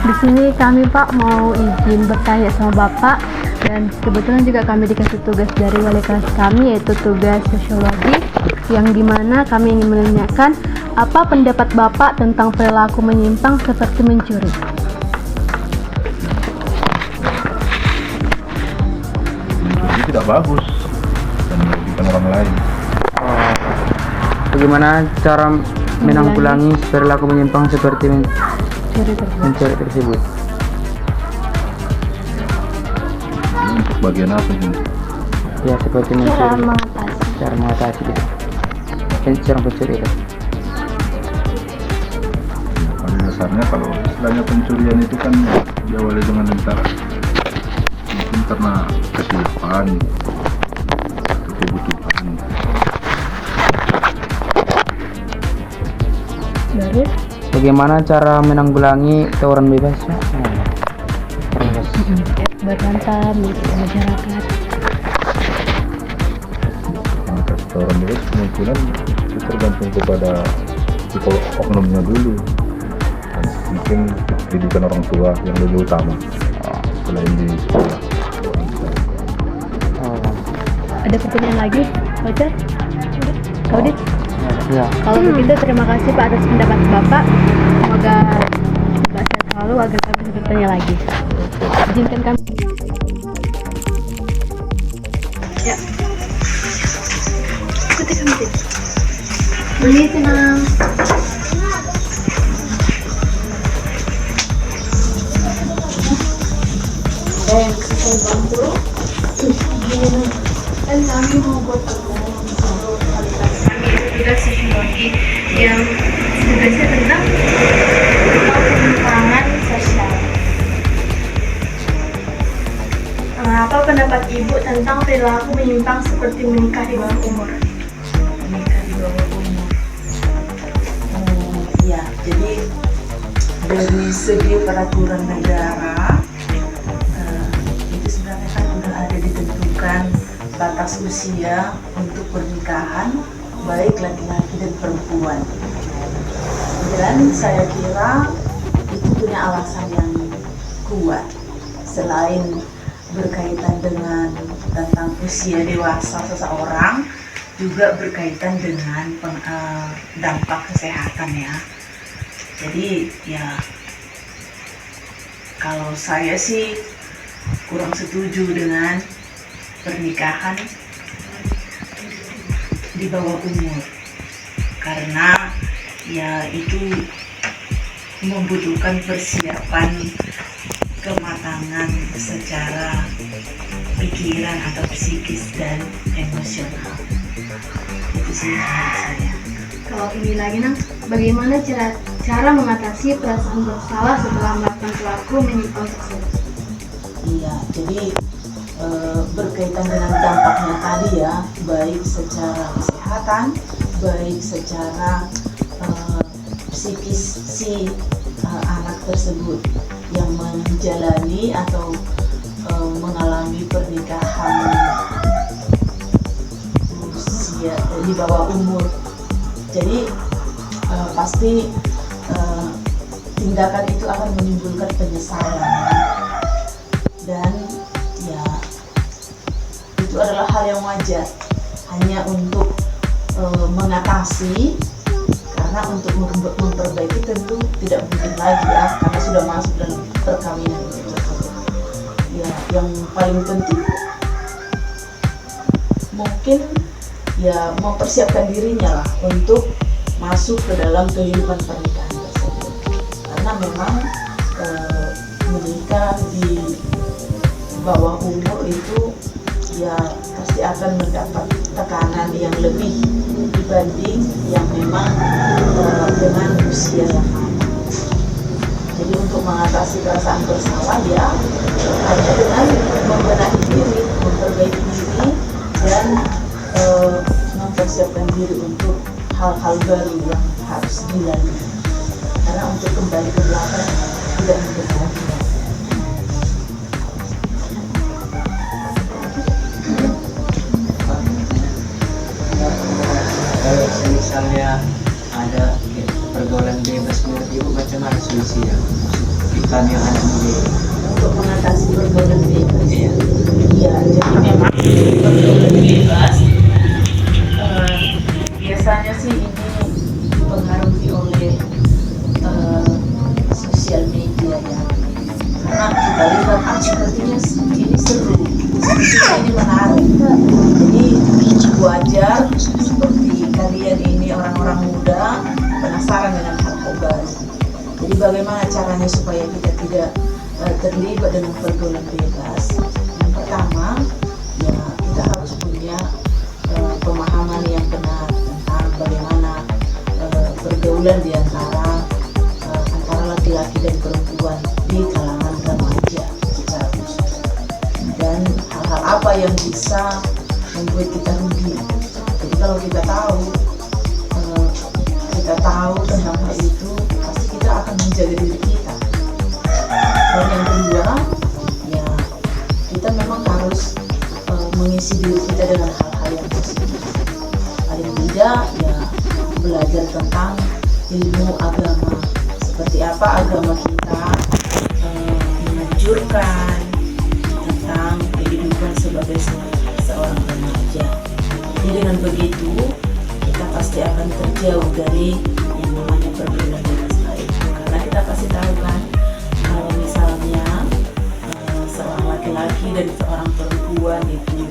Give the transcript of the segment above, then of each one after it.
Di sini kami Pak mau izin bertanya sama Bapak, dan kebetulan juga kami dikasih tugas dari wali kelas kami, yaitu tugas sosiologi, yang dimana kami ingin menanyakan apa pendapat Bapak tentang perilaku menyimpang seperti mencuri. Mencuri tidak bagus dan merugikan orang lain. Bagaimana cara menanggulangi perilaku menyimpang seperti mencuri tersebut? Ini untuk bagian apa ini? Ya, seperti mencuri. Cara mengatasi gitu. Cara pencuri itu. Pada dasarnya kalau istilahnya pencurian itu kan diawali dengan antara mungkin karena kesilapan atau kebutuhan. Bagaimana cara menanggulangi tawuran bebas? Berhantam di masyarakat. Orang bebas kemungkinan itu tergantung kepada oknumnya dulu, dan mungkin pendidikan orang tua yang lebih utama selain di sekolah. Ada pertanyaan lagi, Fajar? Audit? Ya. Kalau begitu terima kasih Pak atas pendapat Bapak. Semoga Bapak sehat selalu agar kami bisa bertanya lagi. Izinkan kami. Ya. Ikuti kami. Beli tenang. Dan kami mau buat tugas sosiologi yang tugasnya tentang penyimpangan sosial. Apa pendapat Ibu tentang perilaku menyimpang seperti menikah di bawah umur? Menikah di bawah umur. Ya, jadi dari segi peraturan negara itu sebenarnya kan sudah ada ditentukan batas usia untuk pernikahan baik laki-laki dan perempuan. Dan saya kira itu punya alasan yang kuat selain berkaitan dengan tentang usia dewasa seseorang, juga berkaitan dengan dampak kesehatan ya. Jadi ya kalau saya sih kurang setuju dengan pernikahan di bawah umur, karena ya itu membutuhkan persiapan kematangan secara pikiran atau psikis dan emosional. Itu sih menurut saya. Kalau ini lagi Nang, bagaimana cara mengatasi perasaan bersalah setelah melakukan perilaku menyimpang tersebut? Iya, jadi berkaitan dengan dampaknya tadi ya, baik secara kesehatan, baik secara psikis si anak tersebut yang menjalani atau mengalami pernikahan usia di bawah umur. Jadi pasti tindakan itu akan menimbulkan penyesalan, dan ya itu adalah hal yang wajar hanya untuk mengatasi, karena untuk memperbaiki tentu tidak mungkin lagi ya, karena sudah masuk dalam perkawinan itu. Ya, yang paling penting mungkin ya mempersiapkan dirinya lah untuk masuk ke dalam kehidupan pernikahan tersebut, karena memang menikah di bawah umur itu ya pasti akan mendapat tekanan yang lebih dibanding yang memang dengan usia yang sama. Jadi untuk mengatasi perasaan bersalah ya hanya dengan membenahi diri, memperbaiki diri, dan mempersiapkan diri untuk hal-hal baru yang harus dilalui. Karena untuk kembali ke belakang tidak mungkin lagi. Kalau misalnya ada pergaulan bebas menurut Ibu bagaimana solusinya? Kami yang ada di Untuk mengatasi pergaulan bebas. Iya. Iya, jadi memang pergaulan bebas biasanya sih ini dipengaruhi oleh sosial media ya. Karena kita lihat sepertinya ini seru, sepertinya ini menarik. Jadi wajar seperti kalian ini orang-orang muda penasaran dengan hal-hal baru. Jadi bagaimana caranya supaya kita tidak terlibat dengan pergaulan bebas? Yang pertama, ya kita harus punya pemahaman yang benar tentang bagaimana pergaulan di antara laki-laki dan perempuan di kalangan remaja secara khusus, dan hal-hal apa yang bisa membuat kita rugi. Jadi kalau kita tahu tentang hal itu, pasti kita akan menjaga diri kita. Dan yang kedua, ya kita memang harus mengisi diri kita dengan hal-hal yang positif. Paling tidak ya belajar tentang ilmu agama, seperti apa agama kita menganjurkan tentang kehidupan sebagai seorang remaja. Jadi dengan begitu kita pasti akan terjauh dari yang namanya pergaulan bebas lain. Karena kita pasti tahu kan, kalau misalnya seorang laki-laki dan seorang perempuan itu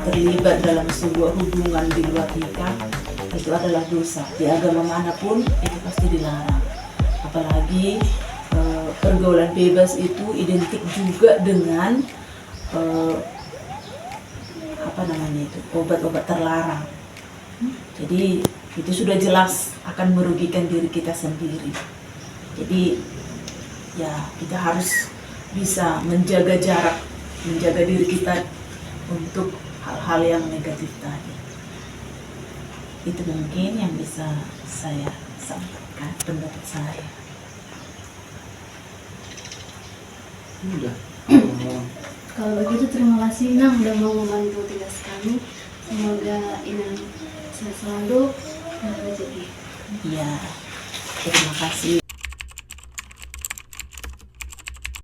terlibat dalam sebuah hubungan di luar nikah, itu adalah dosa. Di agama manapun itu pasti dilarang. Apalagi pergaulan bebas itu identik juga dengan obat-obat terlarang. Jadi itu sudah jelas akan merugikan diri kita sendiri. Jadi ya kita harus bisa menjaga jarak, menjaga diri kita untuk hal-hal yang negatif tadi. Itu mungkin yang bisa saya sampaikan, pendapat saya. Udah. Kalau begitu terima kasih Inang udah mau membantu tugas kami. Semoga Inang sehat selalu dan rezeki. Iya, terima kasih